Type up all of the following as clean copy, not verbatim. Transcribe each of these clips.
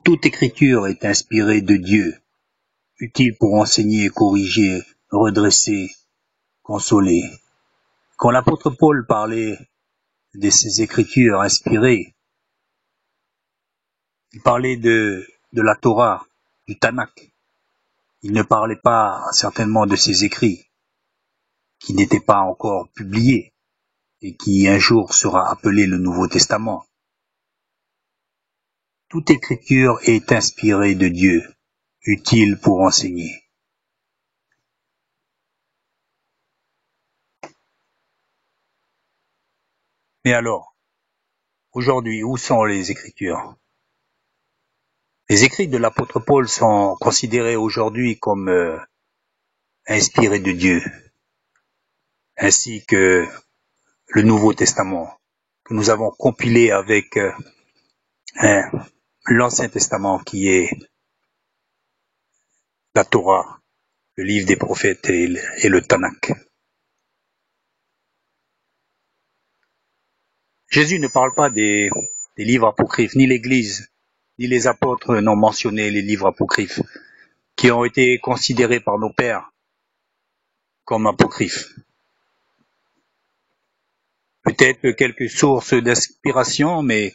Toute écriture est inspirée de Dieu, utile pour enseigner, corriger, redresser, consoler. Quand l'apôtre Paul parlait de ces écritures inspirées, il parlait de la Torah, du Tanakh. Il ne parlait pas certainement de ses écrits, qui n'étaient pas encore publiés, et qui un jour sera appelé le Nouveau Testament. Toute écriture est inspirée de Dieu, utile pour enseigner. Mais alors, aujourd'hui, où sont les Écritures? Les écrits de l'apôtre Paul sont considérés aujourd'hui comme inspirés de Dieu, ainsi que le Nouveau Testament, que nous avons compilé avec l'Ancien Testament, qui est la Torah, le livre des prophètes et le Tanakh. Jésus ne parle pas des livres apocryphes, ni l'Église, ni les apôtres n'ont mentionné les livres apocryphes, qui ont été considérés par nos pères comme apocryphes. Peut-être quelques sources d'inspiration, mais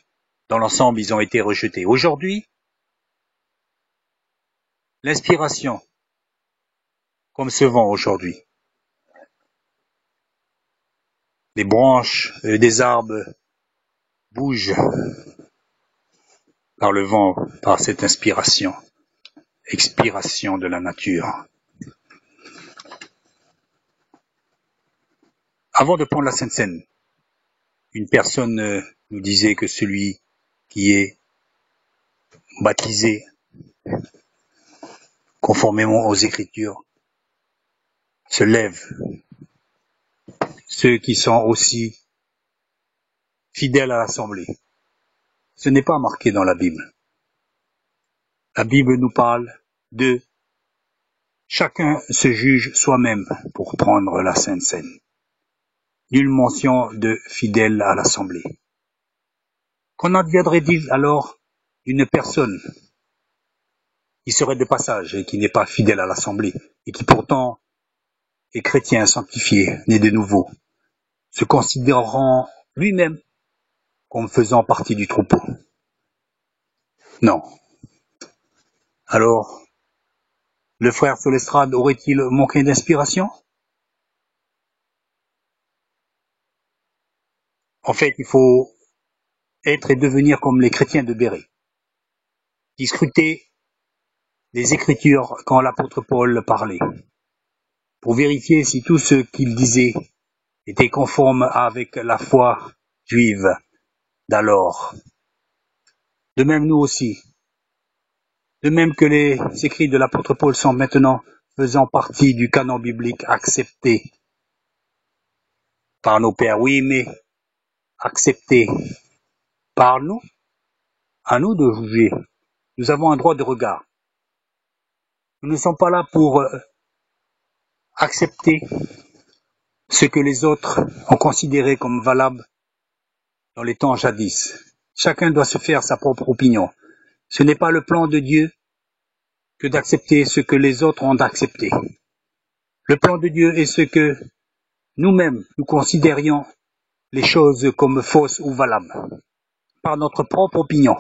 dans l'ensemble, ils ont été rejetés. Aujourd'hui, l'inspiration, comme se vend aujourd'hui, les branches des arbres bougent par le vent, par cette inspiration, expiration de la nature. Avant de prendre la Sainte Seine, une personne nous disait que celui qui est baptisé conformément aux Écritures se lève. Ceux qui sont aussi fidèles à l'Assemblée. Ce n'est pas marqué dans la Bible. La Bible nous parle de chacun se juge soi-même pour prendre la Sainte Seine. Nulle mention de fidèle à l'Assemblée. Qu'en adviendrait-il alors d'une personne qui serait de passage et qui n'est pas fidèle à l'Assemblée et qui pourtant est chrétien sanctifié, né de nouveau, se considérant lui-même comme faisant partie du troupeau? Non. Alors, le frère sur l'estrade aurait-il manqué d'inspiration? En fait, il faut être et devenir comme les chrétiens de Béret, qui scrutaient les Écritures quand l'apôtre Paul parlait, pour vérifier si tout ce qu'il disait était conforme avec la foi juive d'alors. De même nous aussi. De même que les écrits de l'apôtre Paul sont maintenant faisant partie du canon biblique accepté par nos pères. Oui, mais accepté par nous, à nous de juger. Nous avons un droit de regard. Nous ne sommes pas là pour accepter ce que les autres ont considéré comme valable dans les temps jadis. Chacun doit se faire sa propre opinion. Ce n'est pas le plan de Dieu que d'accepter ce que les autres ont accepté. Le plan de Dieu est ce que nous-mêmes nous considérions les choses comme fausses ou valables, par notre propre opinion.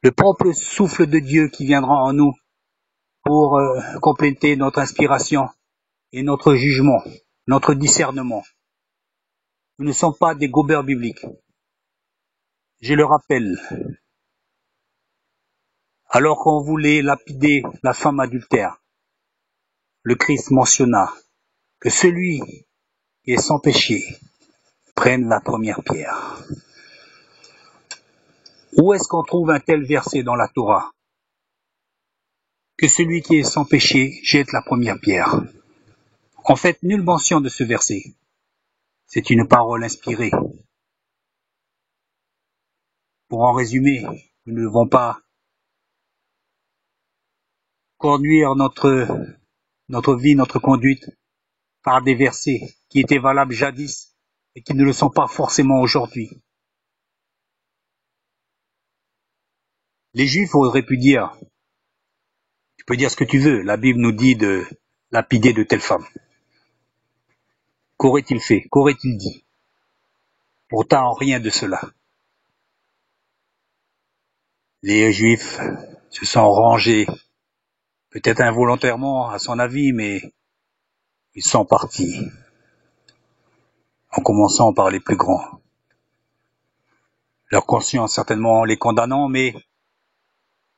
Le propre souffle de Dieu qui viendra en nous pour compléter notre inspiration et notre jugement, notre discernement. Nous ne sommes pas des gobeurs bibliques. Je le rappelle. Alors qu'on voulait lapider la femme adultère, le Christ mentionna que celui qui est sans péché prenne la première pierre. Où est-ce qu'on trouve un tel verset dans la Torah? Que celui qui est sans péché jette la première pierre. En fait, nulle mention de ce verset. C'est une parole inspirée. Pour en résumer, nous ne devons pas conduire notre vie, notre conduite par des versets qui étaient valables jadis et qui ne le sont pas forcément aujourd'hui. Les Juifs auraient pu dire, tu peux dire ce que tu veux, la Bible nous dit de lapider de telle femme. Qu'aurait-il fait? Qu'aurait-il dit? Pourtant, rien de cela. Les Juifs se sont rangés, peut-être involontairement à son avis, mais ils sont partis, en commençant par les plus grands. Leur conscience certainement les condamnant, mais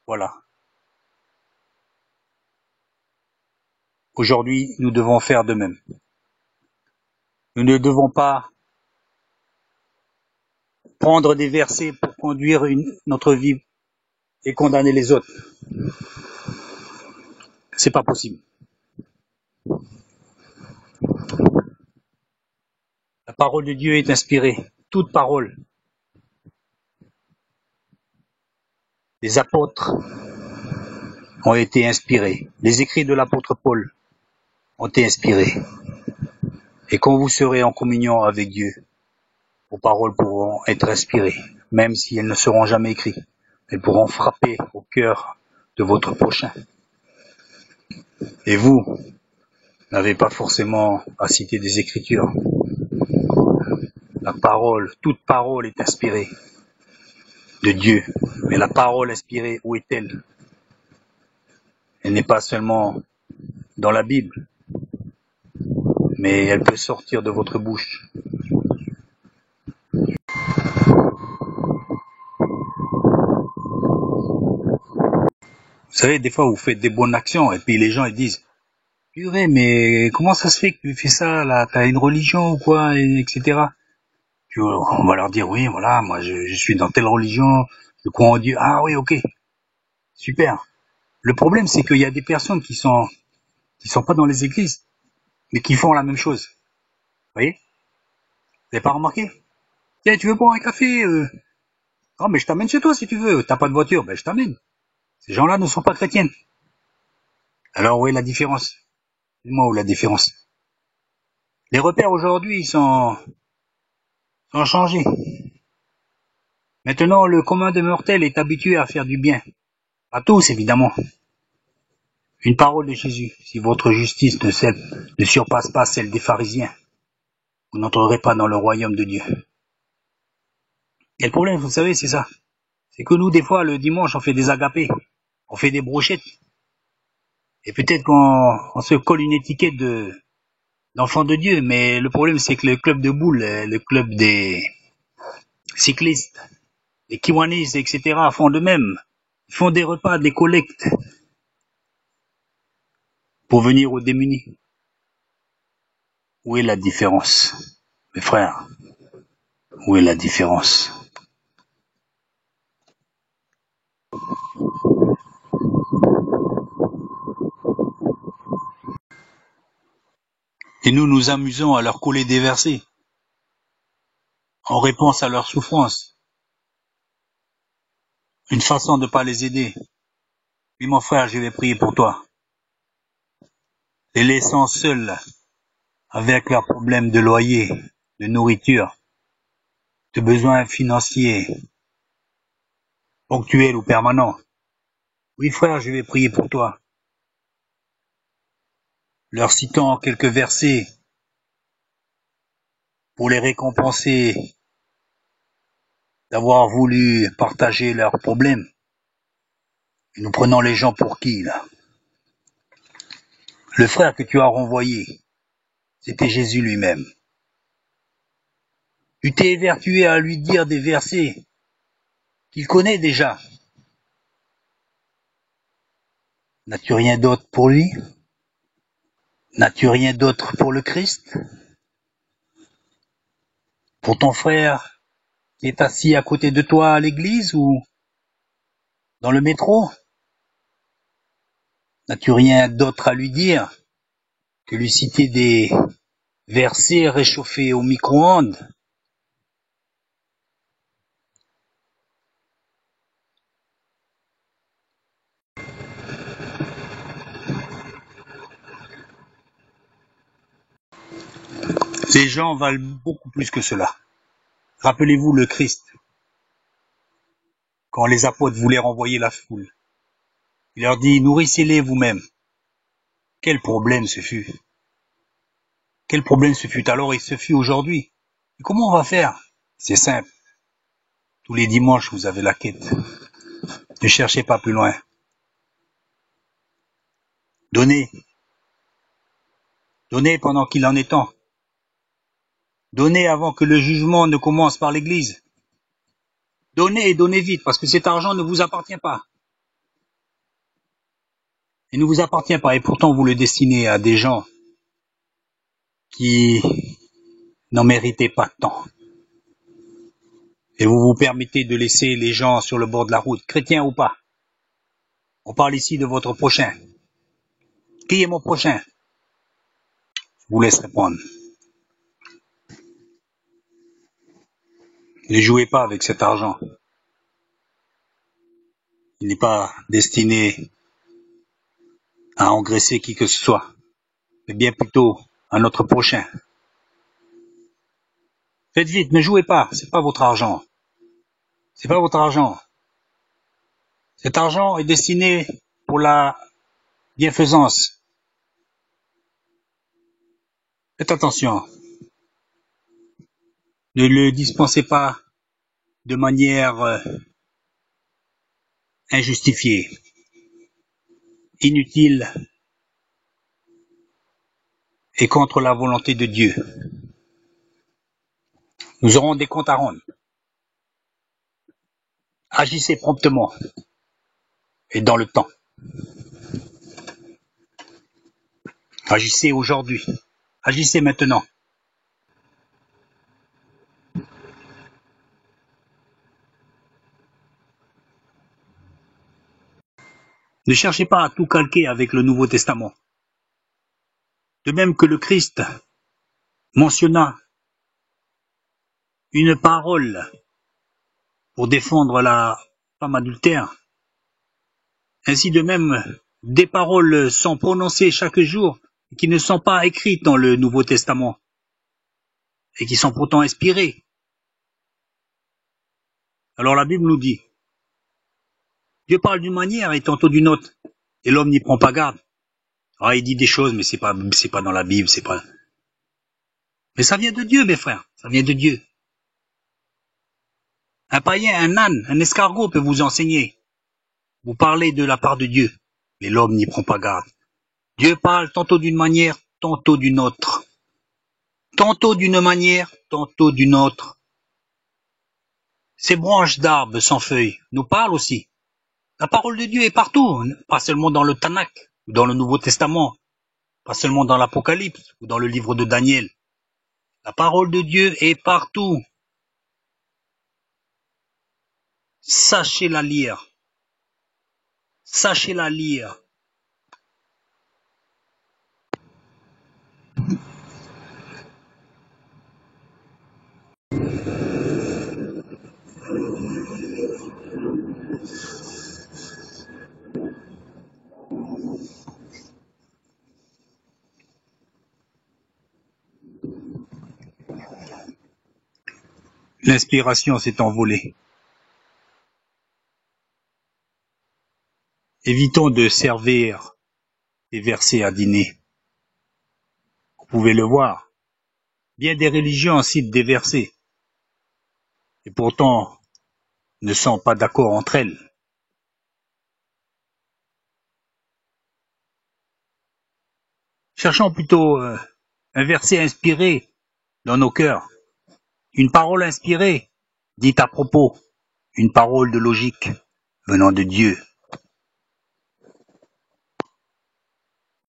voilà. Aujourd'hui, nous devons faire de même. Nous ne devons pas prendre des versets pour conduire notre vie et condamner les autres. C'est pas possible. La parole de Dieu est inspirée. Toute parole. Les apôtres ont été inspirés. Les écrits de l'apôtre Paul ont été inspirés. Et quand vous serez en communion avec Dieu, vos paroles pourront être inspirées, même si elles ne seront jamais écrites. Elles pourront frapper au cœur de votre prochain. Et vous n'avez pas forcément à citer des Écritures. La parole, toute parole est inspirée de Dieu. Mais la parole inspirée, où est-elle? Elle n'est pas seulement dans la Bible, mais elle peut sortir de votre bouche. Vous savez, des fois, vous faites des bonnes actions, et puis les gens, ils disent, purée, mais comment ça se fait que tu fais ça, là? T'as une religion ou quoi, etc. Puis on va leur dire, oui, voilà, moi, je suis dans telle religion, je crois en Dieu. Ah oui, ok. Super. Le problème, c'est qu'il y a des personnes qui sont pas dans les églises, mais qui font la même chose. Vous voyez? Vous n'avez pas remarqué? Tiens, tu veux boire un café? Ah, mais je t'amène chez toi si tu veux. T'as pas de voiture? Ben, je t'amène. Ces gens-là ne sont pas chrétiens. Alors, où est la différence? Dis-moi où est la différence. Les repères aujourd'hui sont changés. Maintenant, le commun des mortels est habitué à faire du bien. À tous, évidemment. Une parole de Jésus. Si votre justice ne surpasse pas celle des pharisiens, vous n'entrerez pas dans le royaume de Dieu. Et le problème, vous savez, c'est ça. C'est que nous, des fois, le dimanche, on fait des agapés. On fait des brochettes. Et peut-être qu'on se colle une étiquette d'enfant de Dieu. Mais le problème, c'est que le club de boules, le club des cyclistes, les kiwanis, etc., font de même. Ils font des repas, des collectes pour venir aux démunis. Où est la différence? Mes frères, où est la différence? Et nous nous amusons à leur coller des versets en réponse à leur souffrance. Une façon de ne pas les aider. Oui, mon frère, je vais prier pour toi. Les laissant seuls avec leurs problèmes de loyer, de nourriture, de besoins financiers, ponctuels ou permanents. Oui, frère, je vais prier pour toi. Leur citant quelques versets pour les récompenser d'avoir voulu partager leurs problèmes. Et nous prenons les gens pour qui, là? Le frère que tu as renvoyé, c'était Jésus lui-même. Tu t'es évertué à lui dire des versets qu'il connaît déjà. N'as-tu rien d'autre pour lui? N'as-tu rien d'autre pour le Christ? Pour ton frère qui est assis à côté de toi à l'église ou dans le métro? N'as-tu rien d'autre à lui dire que lui citer des versets réchauffés au micro-ondes? Les gens valent beaucoup plus que cela. Rappelez-vous le Christ. quand les apôtres voulaient renvoyer la foule. Il leur dit, nourrissez-les vous-même. Quel problème ce fut. Quel problème ce fut alors et ce fut aujourd'hui. Et comment on va faire? C'est simple. Tous les dimanches, vous avez la quête. Ne cherchez pas plus loin. Donnez. Donnez pendant qu'il en est temps. Donnez avant que le jugement ne commence par l'Église. Donnez et donnez vite, parce que cet argent ne vous appartient pas. Il ne vous appartient pas, et pourtant vous le destinez à des gens qui n'en méritaient pas tant. Et vous vous permettez de laisser les gens sur le bord de la route, chrétiens ou pas. On parle ici de votre prochain. Qui est mon prochain? Je vous laisse répondre. Ne jouez pas avec cet argent. Il n'est pas destiné à engraisser qui que ce soit, mais bien plutôt à notre prochain. Faites vite, ne jouez pas, c'est pas votre argent. C'est pas votre argent. Cet argent est destiné pour la bienfaisance. Faites attention. Ne le dispensez pas de manière injustifiée, inutile et contre la volonté de Dieu. Nous aurons des comptes à rendre. Agissez promptement et dans le temps. Agissez aujourd'hui. Agissez maintenant. Ne cherchez pas à tout calquer avec le Nouveau Testament. De même que le Christ mentionna une parole pour défendre la femme adultère, ainsi de même des paroles sont prononcées chaque jour qui ne sont pas écrites dans le Nouveau Testament et qui sont pourtant inspirées. Alors la Bible nous dit, Dieu parle d'une manière et tantôt d'une autre, et l'homme n'y prend pas garde. Ah, il dit des choses, mais c'est pas dans la Bible, c'est pas. Mais ça vient de Dieu, mes frères, ça vient de Dieu. Un païen, un âne, un escargot peut vous enseigner. Vous parlez de la part de Dieu, mais l'homme n'y prend pas garde. Dieu parle tantôt d'une manière, tantôt d'une autre. Tantôt d'une manière, tantôt d'une autre. Ces branches d'arbres sans feuilles nous parlent aussi. La parole de Dieu est partout, pas seulement dans le Tanakh ou dans le Nouveau Testament, pas seulement dans l'Apocalypse ou dans le livre de Daniel. La parole de Dieu est partout. Sachez la lire. Sachez la lire. L'inspiration s'est envolée. Évitons de servir des versets à dîner. Vous pouvez le voir. Bien des religions citent des versets. Et pourtant, ne sont pas d'accord entre elles. Cherchons plutôt un verset inspiré dans nos cœurs. Une parole inspirée, dite à propos. Une parole de logique venant de Dieu.